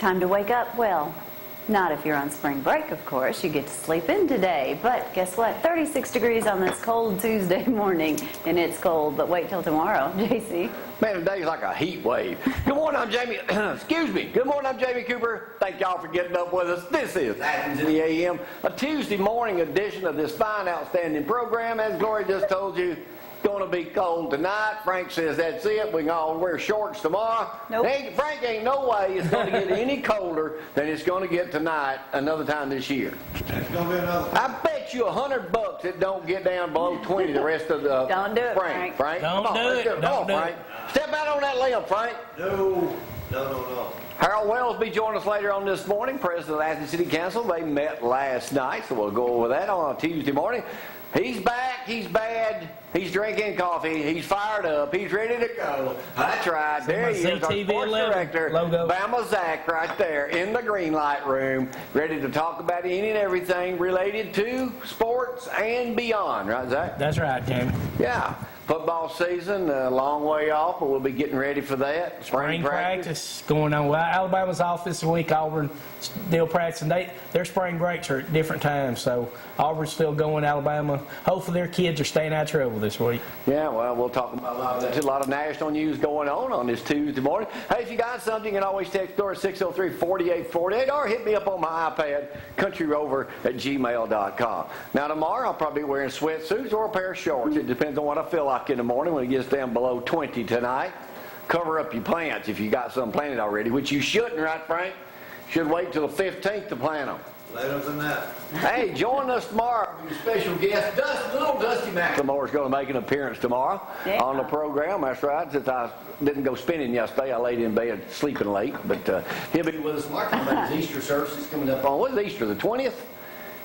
Time to wake up? Well, not if you're on spring break, of course. You get to sleep in today. But guess what? 36 degrees on this cold Tuesday morning, and it's cold. But wait till tomorrow, JC. Man, today's like a heat wave. Good morning, I'm Jamie. Excuse me. Good morning, I'm Jamie Cooper. Thank y'all for getting up with us. This is Athens in the AM, a Tuesday morning edition of this fine, outstanding program. As Gloria just told you, going to be cold tonight. Frank says that's it. We can all wear shorts tomorrow. Nope. Frank, ain't no way it's going to get any colder than it's going to get tonight another time this year. It's going to be another. I bet you $100 it don't get down below 20 the rest of the Don't do it, spring. Frank. Come on, let's do it. Come on, Frank. Step out on that limb, Frank. No. Harold Wells will be joining us later on this morning, President of Athens City Council. They met last night, so we'll go over that on a Tuesday morning. He's back, he's bad, he's drinking coffee, he's fired up, he's ready to go. That's right, there he is, our sports director, Bama Zack, right there in the green light room, ready to talk about any and everything related to sports and beyond, right, Zach? That's right, Jamie. Yeah. Football season, a long way off, but we'll be getting ready for that. Spring practice going on. Well, Alabama's off this week. Auburn still practicing. Their spring breaks are at different times, so Auburn's still going. Alabama, hopefully their kids are staying out of trouble this week. Yeah, well, we'll talk about a lot of that. A lot of national news going on this Tuesday morning. Hey, if you got something, you can always text Dora 603-4848 or hit me up on my iPad, countryrover@gmail.com. Now, tomorrow I'll probably be wearing sweatsuits or a pair of shorts. It depends on what I feel like in the morning when it gets down below 20 tonight. Cover up your plants if you got some planted already, which you shouldn't, right, Frank? Should wait till the 15th to plant them. Later than that. Hey, join us tomorrow. Special guest, little Dusty McLemore's going to make an appearance tomorrow on the program. That's right. Since I didn't go spinning yesterday, I laid in bed sleeping late. But he'll be with us tomorrow. About his Easter service is coming up on, what is Easter, the 20th?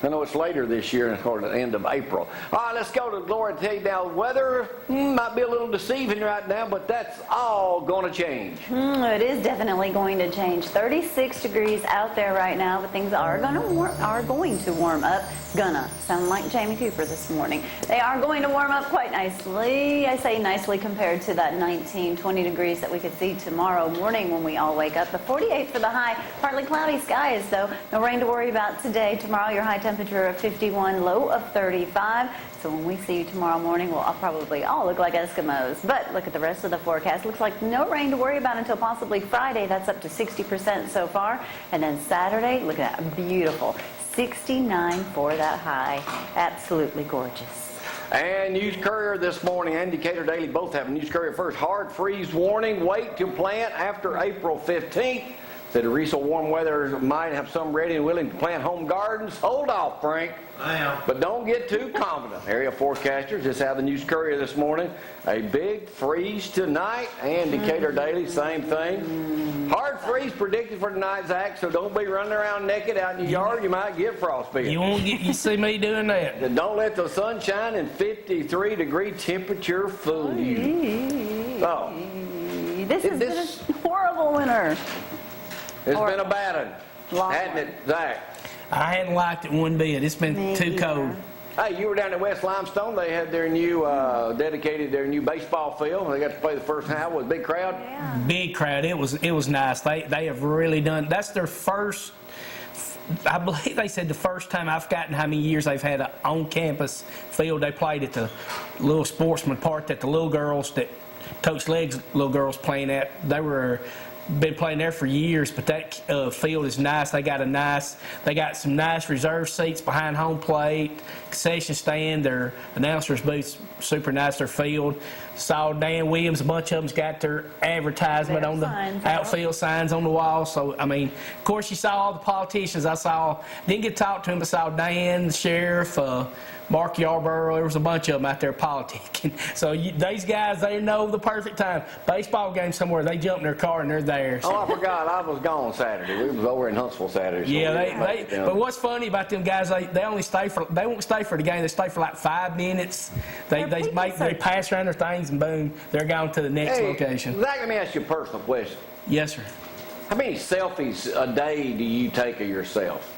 I know it's later this year, or the end of April. All right, let's go to Gloria and tell you now. Weather might be a little deceiving right now, but that's all going to change. It is definitely going to change. 36 degrees out there right now, but things are going to warm up. Gonna sound like Jamie Cooper this morning. They are going to warm up quite nicely. I say nicely compared to that 19, 20 degrees that we could see tomorrow morning when we all wake up. The 48 for the high. Partly cloudy skies, though. No rain to worry about today. Tomorrow, your high temperature of 51, low of 35. So when we see you tomorrow morning, we'll probably all look like Eskimos. But look at the rest of the forecast. Looks like no rain to worry about until possibly Friday. That's up to 60% so far. And then Saturday, look at that, beautiful. 69 for that high. Absolutely gorgeous. And News Courier this morning and Decatur Daily both have a News Courier first. Hard freeze warning. Wait to plant after April 15th. Said the recent warm weather might have some ready and willing to plant home gardens. Hold off, Frank. I am. But don't get too confident. Area forecasters just have the News Courier this morning. A big freeze tonight, and Decatur Daily, same thing. Hard freeze predicted for tonight, Zach, so don't be running around naked out in your yard. You might get frostbite. You see me doing that. And don't let the sunshine and 53-degree temperature fool you. Oh. This has been a horrible winter. It's been a bad one, hasn't it, Zach? I hadn't liked it one bit. It's been too cold. Hey, you were down at West Limestone. They had their new, dedicated their new baseball field. They got to play the first half with a big crowd. Yeah. Big crowd. It was nice. They have really done. That's their first. I believe they said the first time. I've forgotten how many years they've had an on-campus field. They played at the little sportsman park that the little girls that Coach Legg's little girls playing at. They were. Been playing there for years, but that field is nice. They got some nice reserve seats behind home plate, concession stand. Their announcers booth super nice. Their field. Saw Dan Williams. A bunch of them's got their advertisement on the outfield signs on the wall. So I mean, of course, you saw all the politicians. Didn't get to talk to them, but saw Dan, the sheriff, Mark Yarborough. There was a bunch of them out there politicking. So these guys, they know the perfect time. Baseball game somewhere, they jump in their car and they're there. So. Oh, I forgot. I was gone Saturday. We was over in Huntsville Saturday. So yeah, but what's funny about them guys, they won't stay for the game. They stay for like 5 minutes. They pass around their things and boom, they're going to the next location. Zach, let me ask you a personal question. Yes, sir. How many selfies a day do you take of yourself?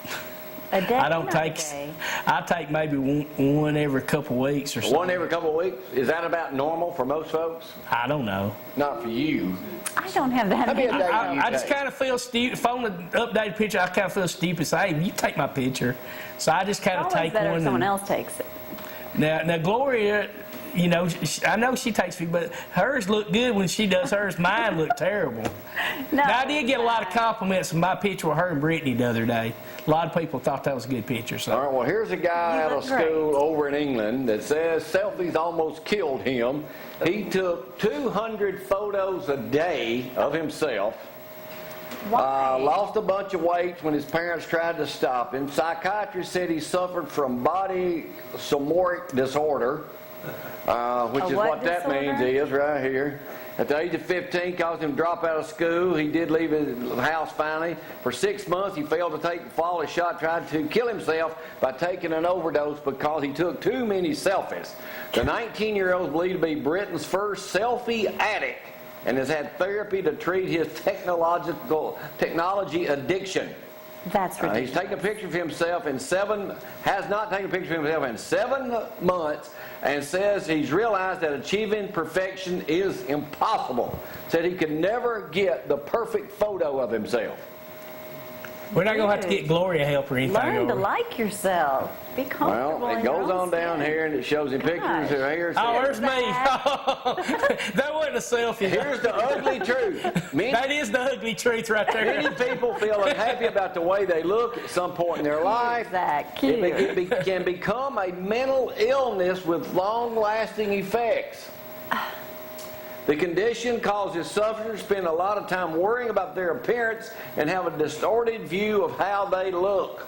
A day? I don't Not a take. day. I take maybe one every couple weeks or something. One every couple of weeks? Is that about normal for most folks? I don't know. Not for you. I don't have that That'd be a many. day. I just kind of feel stupid. If I'm an updated picture, I kind of feel stupid. Say, hey, you take my picture. So I just kind of Always take better one. if someone and- else takes it. Now Gloria, you know, I know she takes me, but hers look good when she does hers. Mine look terrible. No, Now I did get a lot of compliments on my picture with her and Brittany the other day. A lot of people thought that was a good picture. All So right, well, here's a guy You out of look great. school over in England that says selfies almost killed him. He took 200 photos a day of himself. Why? Lost a bunch of weight when his parents tried to stop him. Psychiatrists said he suffered from body somatic disorder, which is what what that means disorder? is right here. At the age of 15, caused him to drop out of school. He did leave his house finally. For 6 months, he failed to take the fall. He tried to kill himself by taking an overdose because he took too many selfies. The 19-year-old is believed to be Britain's first selfie addict and has had therapy to treat his technology addiction. That's He's ridiculous. taken a picture of himself has not taken a picture of himself in 7 months, and says he's realized that achieving perfection is impossible. Said he could never get the perfect photo of himself. we're not gonna have to get Gloria help or anything. Learn to over. like yourself. Be comfortable. Well, it in your goes own on down skin. here and it shows him pictures Gosh. of here. Oh, there's me. Zack. That wasn't a selfie. Here's the ugly truth. That is the ugly truth right Many there. people feel unhappy about the way they look at some point in their life. Zack, cute. It can become a mental illness with long-lasting effects. The condition causes sufferers to spend a lot of time worrying about their appearance and have a distorted view of how they look.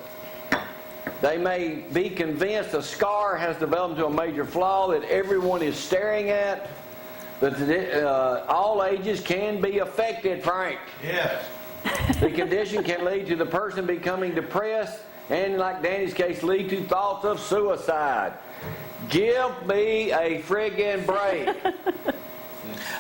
They may be convinced a scar has developed into a major flaw that everyone is staring at. But all ages can be affected, Frank. Yes. The condition can lead to the person becoming depressed and, like Danny's case, lead to thoughts of suicide. Give me a friggin' break.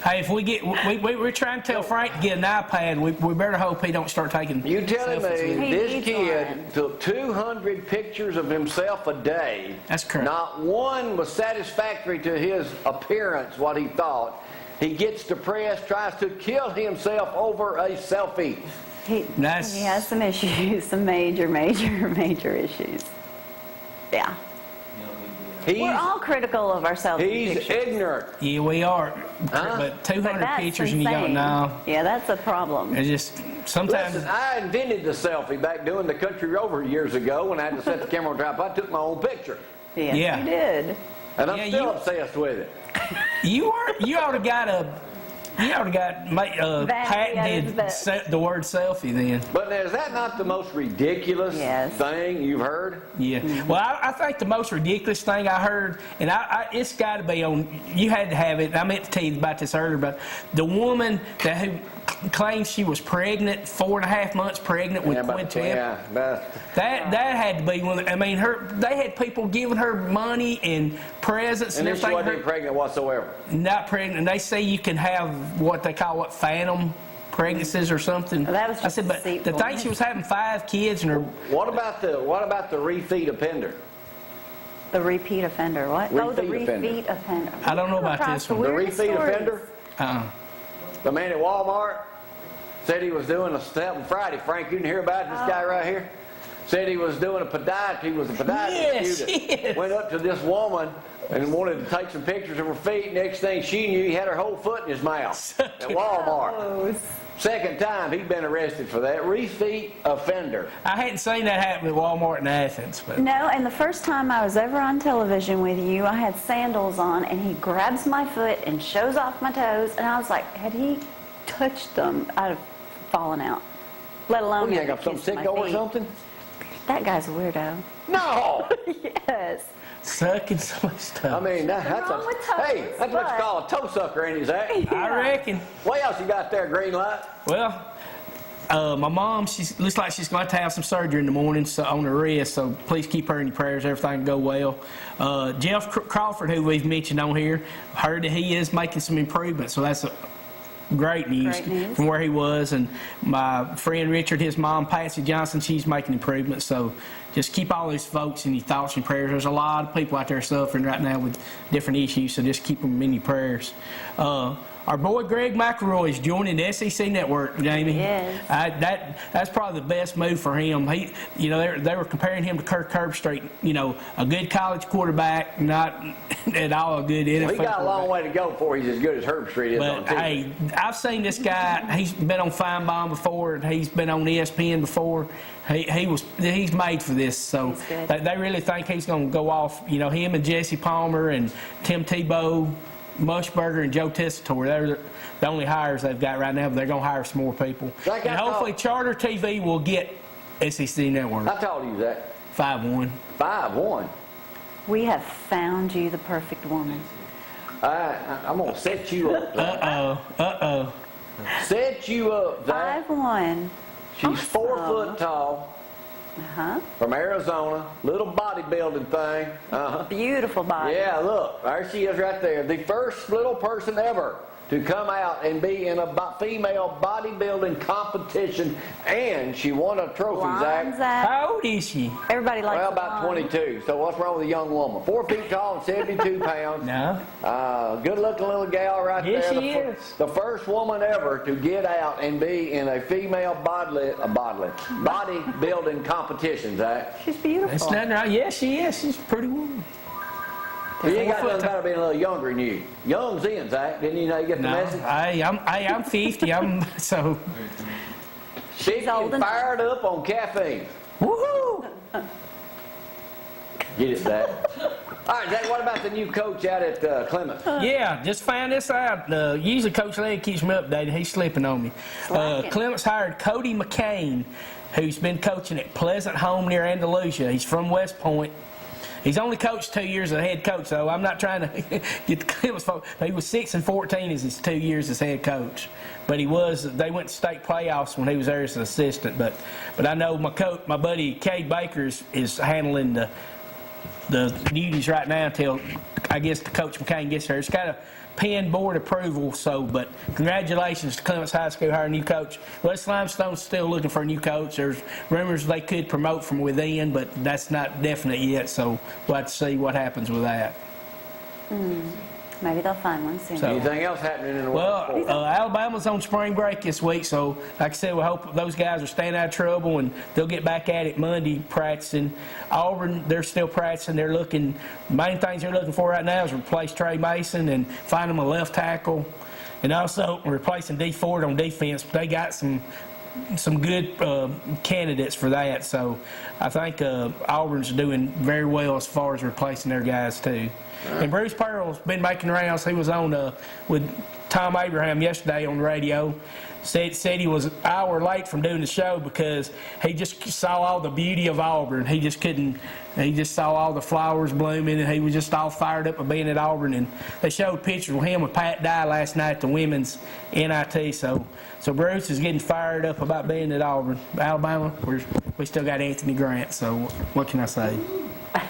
Hey, if we get, we're trying to tell Frank to get an iPad. We better hope he don't start taking. You telling selfies me with it. He this needs kid one. took 200 pictures of himself a day. That's correct. Not one was satisfactory to his appearance, what he thought. He gets depressed, tries to kill himself over a selfie. He has some issues, some major issues. Yeah. We're all critical of ourselves. in He's pictures. ignorant. Yeah, we are. Huh? But But 200 that's pictures and you don't insane. know. Yeah, that's a problem. It's just sometimes. Listen, I invented the selfie back doing the Country Rover years ago when I had to set the camera on tripod. I took my own picture. Yes, Yeah. you did. And I'm Yeah, still you- obsessed with it. You ought to got That patented is the word selfie then. But now, is that not the most ridiculous Yes. thing you've heard? Yeah. Well, I think the most ridiculous thing I heard, and it's got to be on. You had to have it. I meant to tell you about this earlier, but the woman who claims she was pregnant, 4.5 months pregnant with Quintet. That had to be one. I mean, they had people giving her money and presents and and then she everything. wasn't even pregnant whatsoever. Not pregnant. And they say you can have what they call phantom pregnancies or something. Well, that was I just said, but the deceitful. thing she was having 5 kids and her. What about the refeed offender? The repeat offender. What? Oh, the Repeat offender. repeat offender. I don't know We come about across this one. The weirdest refeed stories. offender? The man at Walmart said he was doing a step on Friday. Frank, you didn't hear about this guy right here? Said he was doing a podiatry. He was a podiatrist Yes, student. yes. Went up to this woman and wanted to take some pictures of her feet. Next thing she knew, he had her whole foot in his mouth at Walmart. Oh, Second time he'd been arrested for that. Refeed offender. I hadn't seen that happen at Walmart in Athens, but no, and the first time I was ever on television with you, I had sandals on, and he grabs my foot and shows off my toes, and I was like, had he touched them, I'd have fallen out. Let alone What do you have think, I'm some kissed my sicko or feet. something? That guy's a weirdo. No! Yes. sucking so much stuff. I mean, that's wrong with toes, hey, that's what you but- call a toe sucker, ain't it, Zach? I reckon. What else you got there, green light? Well, my mom, looks like she's going to have some surgery in the morning on her wrist, so please keep her in your prayers. Everything go well. Jeff Crawford, who we've mentioned on here, heard that he is making some improvements, so that's great news, Great news. from where he was. And my friend Richard, his mom, Patsy Johnson, she's making improvements. So just keep all these folks in your thoughts and prayers. There's a lot of people out there suffering right now with different issues, so just keep them in your prayers. Our boy Greg McElroy is joining the SEC network, Jamie. Yes. That's probably the best move for him. He, they were comparing him to Kirk Herbstreit, a good college quarterback, not at all a good NFL. Well, he got a long quarterback. way to go before he's as good as Herbstreit is on But TV. hey, I've seen this guy. He's been on Feinbaum before. He's been on ESPN before. He's made for this. So He's good. they really think he's going to go off. Him and Jesse Palmer and Tim Tebow, Mushberger and Joe Tessitore. They're the only hires they've got right now. But they're going to hire some more people. Like And hopefully Charter TV will get SEC network. I told you that. 5-1. 5-1. We have found you the perfect woman. I'm going to set you up. Zach. Uh-oh. Set you up, Zach. 5'1". She's 4 Awesome. foot tall, Uh-huh. from Arizona, little bodybuilding thing. Uh-huh. Beautiful body. Yeah, look, there she is right there. The first little person ever to come out and be in a female bodybuilding competition, and she won a trophy, Blonde Zach. Zach. How old is she? Everybody likes Well, the about blonde. 22. So what's wrong with a young woman? 4 feet tall and 72 pounds. No. Good-looking little gal right Yes, there. she is. The first woman ever to get out and be in a female bodybuilding competition, Zach. She's beautiful. That's nothing right. Yeah, she is. She's a pretty woman. You ain't got 4 nothing foot about being a little younger than you. Young's in, Zach. Didn't you know you get the No, message? I'm 50. So, She's old and- fired up on caffeine. woohoo! Get it, Zach. All right, Zach, what about the new coach out at Clemens? Yeah, just found this out. Usually Coach Legg keeps me updated. He's slipping on me. Slacking. Clements hired Cody McCain, who's been coaching at Pleasant Home near Andalusia. He's from West Point. He's only coached 2 years as head coach, so I'm not trying to get the Clemens folks. He was 6-14 as his 2 years as head coach, but they went to state playoffs when he was there as an assistant. But I know my buddy Cade Baker is handling the duties right now until I guess the Coach McCain gets there. It's got a pen board approval, but congratulations to Clements High School hiring a new coach. West Limestone's still looking for a new coach. There's rumors they could promote from within, but that's not definite yet, so we'll have to see what happens with that. Maybe they'll find one soon. So- Anything else happening in the world? of Well, sports? Alabama's on spring break this week, so like I said, we hope those guys are staying out of trouble and they'll get back at it Monday practicing. Auburn, they're still practicing. Main things they're looking for right now is replace Trey Mason and find them a left tackle, and also replacing D Ford on defense. They got some good candidates for that, so I think Auburn's doing very well as far as replacing their guys too. And Bruce Pearl's been making rounds. He was on with Tom Abraham yesterday on the radio. Said he was an hour late from doing the show because he just saw all the beauty of Auburn. He just saw all the flowers blooming, and he was just all fired up of being at Auburn. And they showed pictures of him with Pat Dye last night at the women's NIT. So Bruce is getting fired up about being at Auburn. Alabama, we still got Anthony Grant. So what can I say?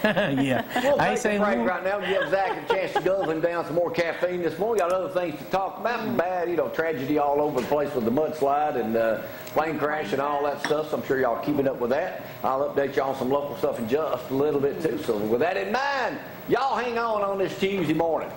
Yeah. We'll I ain't take a saying break right now and give Zach a chance to guzzle him down some more caffeine this morning. Got other things to talk about. Bad, tragedy all over the place with the mudslide and plane crash and all that stuff. So I'm sure y'all are keeping up with that. I'll update y'all on some local stuff in just a little bit too. So with that in mind, y'all hang on this Tuesday morning.